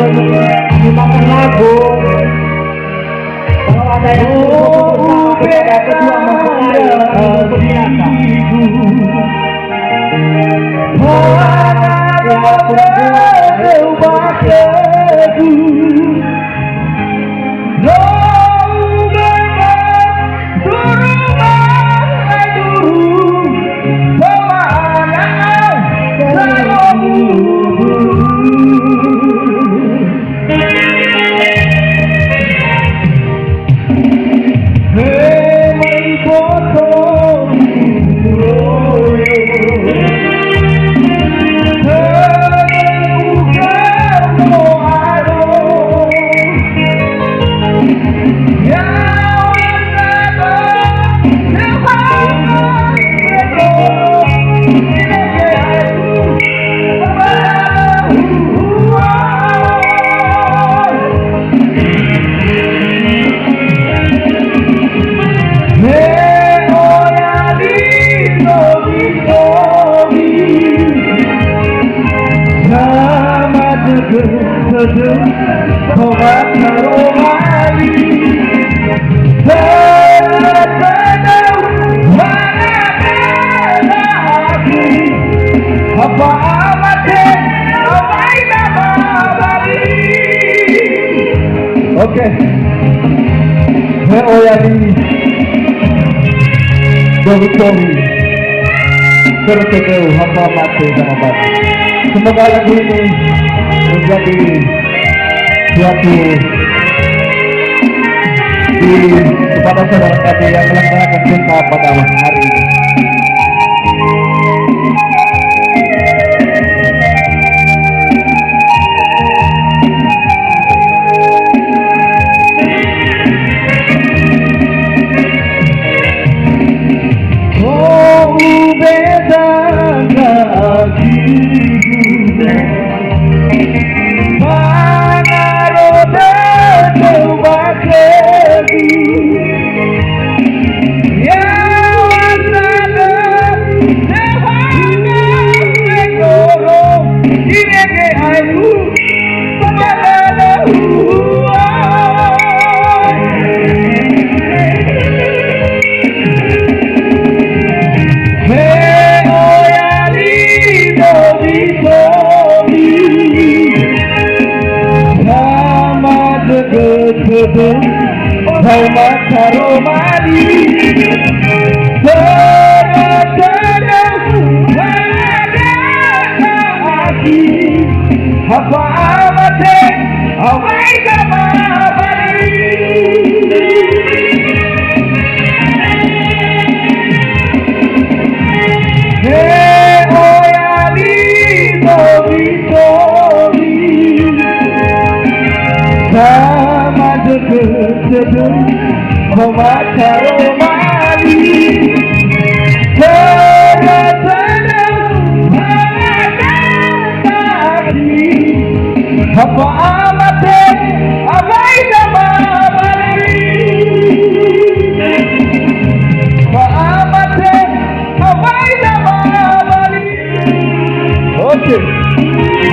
sambil menyimakan lagu. Kalau ada yang bersama kepada kedua mempelai berniaga. Oke, Oyadi Dortori terseduh hamba mati sama mati. Semoga lagu ini menjadi suatu kepada saudara kami yang melaksanakan cinta pada hari ini. Hormat Karomani apa amate awai sama bari oyali tobi sama deket hormat Karomani apa amate awai sama bari apa amate awai sama bari. Oke,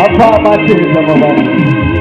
apa amate sama bari.